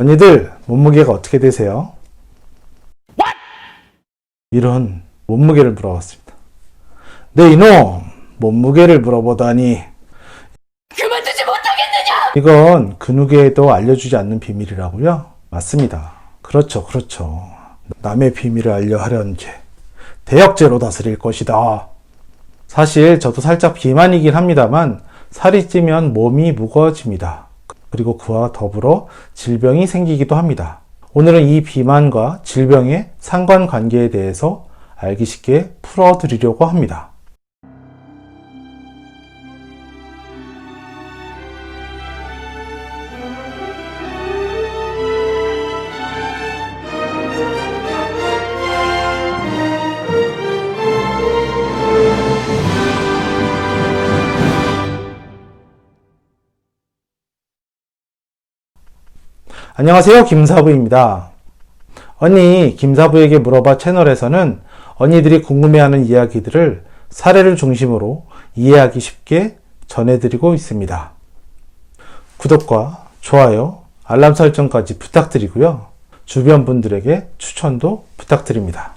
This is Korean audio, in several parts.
언니들 몸무게가 어떻게 되세요? 이런 몸무게를 물어봤습니다. 네 이놈! 몸무게를 물어보다니. 그만두지 못하겠느냐! 이건 근육에도 알려주지 않는 비밀이라고요? 맞습니다. 그렇죠. 남의 비밀을 알려하려는 게 대역죄로 다스릴 것이다. 사실 저도 살짝 비만이긴 합니다만 살이 찌면 몸이 무거워집니다. 그리고 그와 더불어 질병이 생기기도 합니다. 오늘은 이 비만과 질병의 상관관계에 대해서 알기 쉽게 풀어드리려고 합니다. 안녕하세요, 김사부입니다. 언니 김사부에게 물어봐 채널에서는 언니들이 궁금해하는 이야기들을 사례를 중심으로 이해하기 쉽게 전해드리고 있습니다. 구독과 좋아요, 알람 설정까지 부탁드리고요. 주변 분들에게 추천도 부탁드립니다.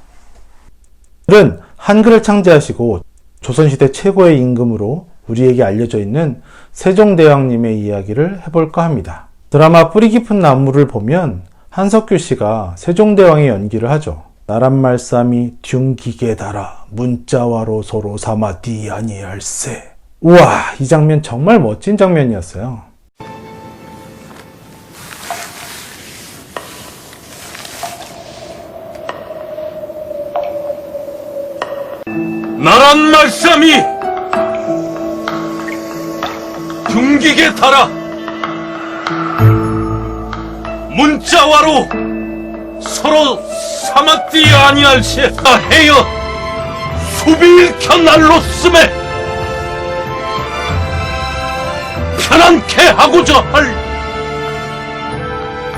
오늘은 한글을 창제하시고 조선시대 최고의 임금으로 우리에게 알려져 있는 세종대왕님의 이야기를 해볼까 합니다. 드라마 뿌리 깊은 나무를 보면 한석규 씨가 세종대왕의 연기를 하죠. 나란 말씀이 흉기게 달아 문자와로 서로 삼아디 아니할세. 우와, 이 장면 정말 멋진 장면이었어요. 나란 말씀이 흉기게 달아 문자와로 서로 삼았디 아니할세. 해여 수비일켜 날로 쓰매 편안케 하고자 할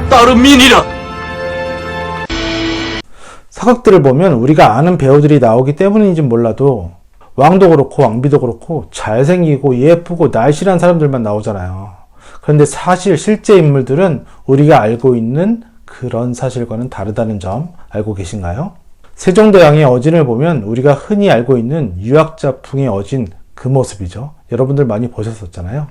따름이니라. 사극들을 보면 우리가 아는 배우들이 나오기 때문인지 몰라도 왕도 그렇고 왕비도 그렇고 잘생기고 예쁘고 날씬한 사람들만 나오잖아요. 그런데 사실 실제 인물들은 우리가 알고 있는 그런 사실과는 다르다는 점 알고 계신가요? 세종대왕의 어진을 보면 우리가 흔히 알고 있는 유학자풍의 어진 그 모습이죠. 여러분들 많이 보셨었잖아요.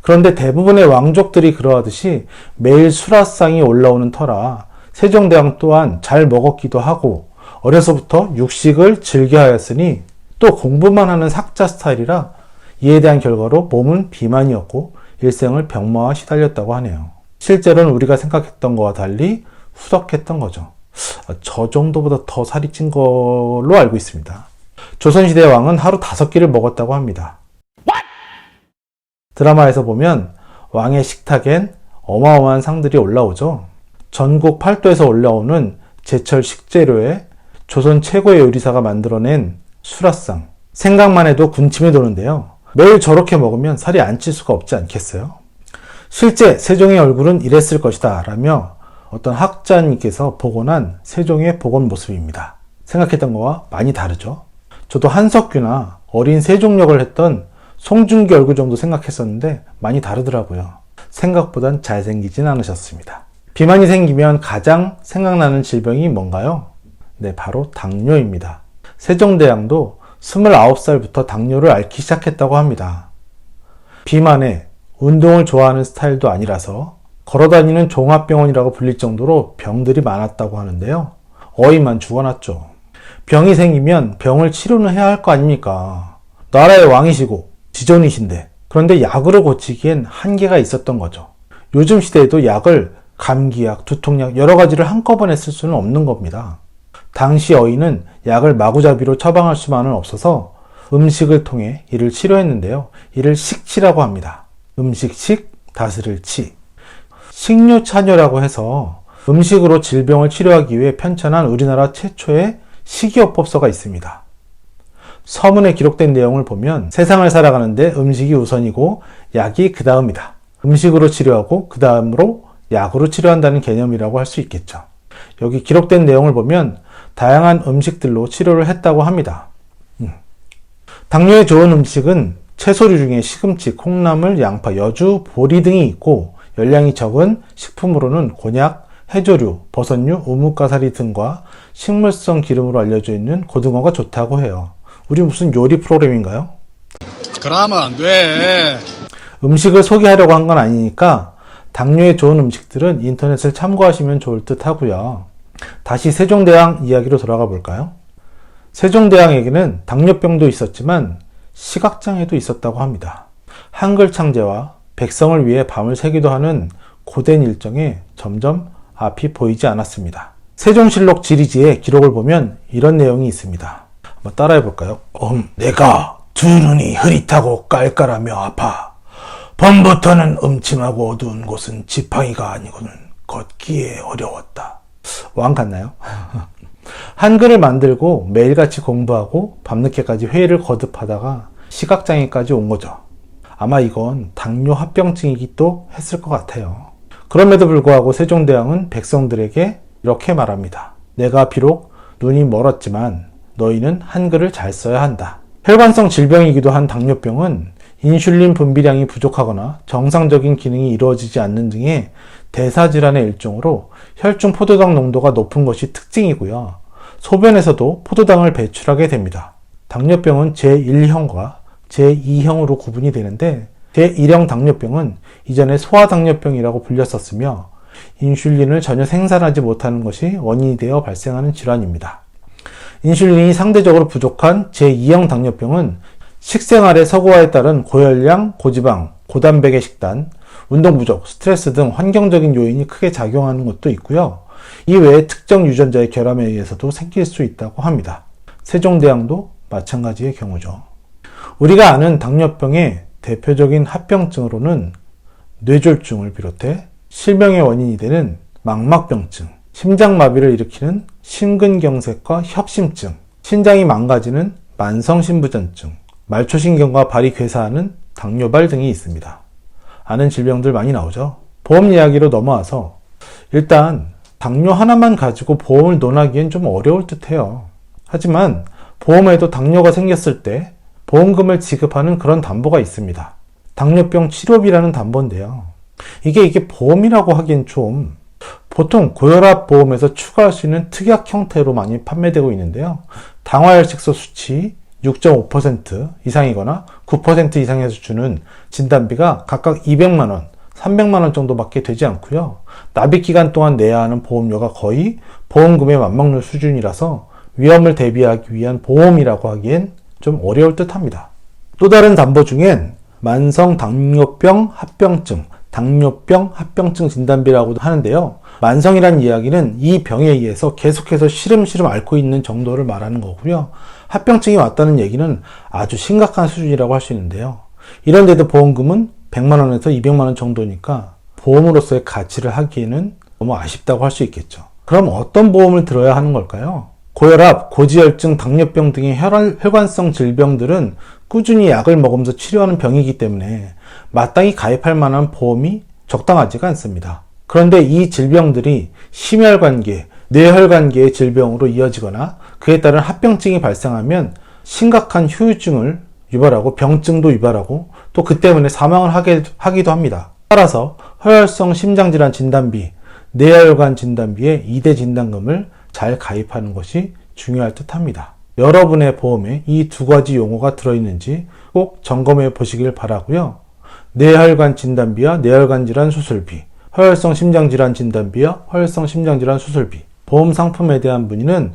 그런데 대부분의 왕족들이 그러하듯이 매일 수라상이 올라오는 터라 세종대왕 또한 잘 먹었기도 하고 어려서부터 육식을 즐겨하였으니 또 공부만 하는 학자 스타일이라 이에 대한 결과로 몸은 비만이었고 일생을 병마와 시달렸다고 하네요. 실제로는 우리가 생각했던 것과 달리 후덕했던 거죠. 저 정도보다 더 살이 찐 걸로 알고 있습니다. 조선시대 왕은 하루 5끼를 먹었다고 합니다. 드라마에서 보면 왕의 식탁엔 어마어마한 상들이 올라오죠. 전국 팔도에서 올라오는 제철 식재료에 조선 최고의 요리사가 만들어낸 수라상. 생각만 해도 군침이 도는데요. 매일 저렇게 먹으면 살이 안 찔 수가 없지 않겠어요? 실제 세종의 얼굴은 이랬을 것이다 라며 어떤 학자님께서 복원한 세종의 복원 모습입니다. 생각했던 거와 많이 다르죠. 저도 한석규나 어린 세종역을 했던 송중기 얼굴 정도 생각했었는데 많이 다르더라고요. 생각보단 잘생기진 않으셨습니다. 비만이 생기면 가장 생각나는 질병이 뭔가요? 네, 바로 당뇨입니다. 세종대왕도 29살부터 당뇨를 앓기 시작했다고 합니다. 비만에 운동을 좋아하는 스타일도 아니라서 걸어다니는 종합병원이라고 불릴 정도로 병들이 많았다고 하는데요. 어이만 죽어났죠. 병이 생기면 병을 치료는 해야 할 거 아닙니까? 나라의 왕이시고 지존이신데. 그런데 약으로 고치기엔 한계가 있었던 거죠. 요즘 시대에도 약을 감기약, 두통약 여러 가지를 한꺼번에 쓸 수는 없는 겁니다. 당시 어인은 약을 마구잡이로 처방할 수만은 없어서 음식을 통해 이를 치료했는데요. 이를 식치라고 합니다. 음식식, 다스릴 치. 식료차뇨라고 해서 음식으로 질병을 치료하기 위해 편찬한 우리나라 최초의 식이요법서가 있습니다. 서문에 기록된 내용을 보면 세상을 살아가는데 음식이 우선이고 약이 그 다음이다. 음식으로 치료하고 그 다음으로 약으로 치료한다는 개념이라고 할 수 있겠죠. 여기 기록된 내용을 보면 다양한 음식들로 치료를 했다고 합니다. 당뇨에 좋은 음식은 채소류 중에 시금치, 콩나물, 양파, 여주, 보리 등이 있고 열량이 적은 식품으로는 곤약, 해조류, 버섯류, 우뭇가사리 등과 식물성 기름으로 알려져 있는 고등어가 좋다고 해요. 우리 무슨 요리 프로그램인가요? 그러면 안 돼. 음식을 소개하려고 한 건 아니니까 당뇨에 좋은 음식들은 인터넷을 참고하시면 좋을 듯 하고요. 다시 세종대왕 이야기로 돌아가 볼까요? 세종대왕에게는 당뇨병도 있었지만 시각장애도 있었다고 합니다. 한글 창제와 백성을 위해 밤을 새기도 하는 고된 일정에 점점 앞이 보이지 않았습니다. 세종실록 지리지의 기록을 보면 이런 내용이 있습니다. 한번 따라해 볼까요? 내가 두 눈이 흐릿하고 깔깔하며 아파 밤부터는 음침하고 어두운 곳은 지팡이가 아니고는 걷기에 어려웠다. 왕 같나요? 한글을 만들고 매일같이 공부하고 밤늦게까지 회의를 거듭하다가 시각장애까지 온 거죠. 아마 이건 당뇨 합병증이기도 했을 것 같아요. 그럼에도 불구하고 세종대왕은 백성들에게 이렇게 말합니다. 내가 비록 눈이 멀었지만 너희는 한글을 잘 써야 한다. 혈관성 질병이기도 한 당뇨병은 인슐린 분비량이 부족하거나 정상적인 기능이 이루어지지 않는 등의 대사질환의 일종으로 혈중 포도당 농도가 높은 것이 특징이고요. 소변에서도 포도당을 배출하게 됩니다. 당뇨병은 제1형과 제2형으로 구분이 되는데 제1형 당뇨병은 이전에 소아당뇨병이라고 불렸었으며 인슐린을 전혀 생산하지 못하는 것이 원인이 되어 발생하는 질환입니다. 인슐린이 상대적으로 부족한 제2형 당뇨병은 식생활의 서구화에 따른 고열량, 고지방, 고단백의 식단, 운동 부족, 스트레스 등 환경적인 요인이 크게 작용하는 것도 있고요. 이외에 특정 유전자의 결함에 의해서도 생길 수 있다고 합니다. 세종대왕도 마찬가지의 경우죠. 우리가 아는 당뇨병의 대표적인 합병증으로는 뇌졸중을 비롯해 실명의 원인이 되는 망막병증, 심장마비를 일으키는 심근경색과 협심증, 신장이 망가지는 만성신부전증, 말초신경과 발이 괴사하는 당뇨발 등이 있습니다. 아는 질병들 많이 나오죠? 보험 이야기로 넘어와서 일단 당뇨 하나만 가지고 보험을 논하기엔 좀 어려울 듯해요. 하지만 보험에도 당뇨가 생겼을 때 보험금을 지급하는 그런 담보가 있습니다. 당뇨병 치료비라는 담보인데요. 이게 보험이라고 하기엔 좀 보통 고혈압 보험에서 추가할 수 있는 특약 형태로 많이 판매되고 있는데요. 당화혈색소 수치 6.5% 이상이거나 9% 이상에서 주는 진단비가 각각 200만원, 300만원 정도밖에 되지 않고요. 납입기간 동안 내야 하는 보험료가 거의 보험금에 맞먹는 수준이라서 위험을 대비하기 위한 보험이라고 하기엔 좀 어려울 듯 합니다. 또 다른 담보 중엔 만성 당뇨병 합병증, 당뇨병 합병증 진단비라고도 하는데요. 만성이란 이야기는 이 병에 의해서 계속해서 시름시름 앓고 있는 정도를 말하는 거고요. 합병증이 왔다는 얘기는 아주 심각한 수준이라고 할 수 있는데요. 이런데도 보험금은 100만원에서 200만원 정도니까 보험으로서의 가치를 하기에는 너무 아쉽다고 할 수 있겠죠. 그럼 어떤 보험을 들어야 하는 걸까요? 고혈압, 고지혈증, 당뇨병 등의 혈관성 질병들은 꾸준히 약을 먹으면서 치료하는 병이기 때문에 마땅히 가입할 만한 보험이 적당하지가 않습니다. 그런데 이 질병들이 심혈관계, 뇌혈관계의 질병으로 이어지거나 그에 따른 합병증이 발생하면 심각한 후유증을 유발하고 병증도 유발하고 또 그 때문에 사망을 하기도 합니다. 따라서 허혈성 심장질환 진단비, 뇌혈관 진단비의 2대 진단금을 잘 가입하는 것이 중요할 듯 합니다. 여러분의 보험에 이 두 가지 용어가 들어있는지 꼭 점검해 보시길 바라고요. 뇌혈관 진단비와 뇌혈관 질환 수술비, 허혈성 심장질환 진단비와 허혈성 심장질환 수술비, 보험 상품에 대한 문의는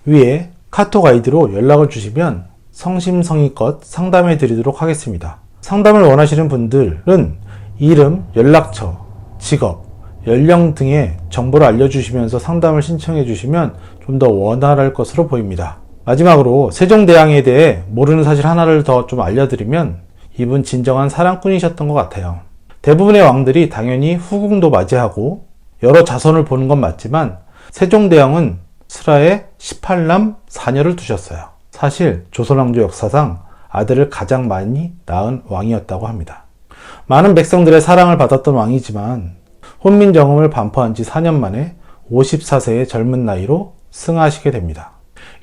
위에 카톡 아이디로 연락을 주시면 성심성의껏 상담해 드리도록 하겠습니다. 상담을 원하시는 분들은 이름, 연락처, 직업, 연령 등의 정보를 알려주시면서 상담을 신청해 주시면 좀 더 원활할 것으로 보입니다. 마지막으로 세종대왕에 대해 모르는 사실 하나를 더 좀 알려드리면 이분 진정한 사랑꾼이셨던 것 같아요. 대부분의 왕들이 당연히 후궁도 맞이하고 여러 자손을 보는 건 맞지만 세종대왕은 슬하에 18남 4녀를 두셨어요. 사실 조선왕조 역사상 아들을 가장 많이 낳은 왕이었다고 합니다. 많은 백성들의 사랑을 받았던 왕이지만 혼민정음을 반포한 지 4년 만에 54세의 젊은 나이로 승하하시게 됩니다.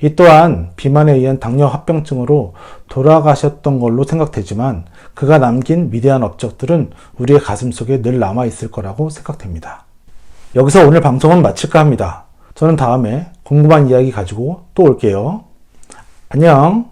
이 또한 비만에 의한 당뇨 합병증으로 돌아가셨던 걸로 생각되지만 그가 남긴 위대한 업적들은 우리의 가슴속에 늘 남아있을 거라고 생각됩니다. 여기서 오늘 방송은 마칠까 합니다. 저는 다음에 궁금한 이야기 가지고 또 올게요. 안녕!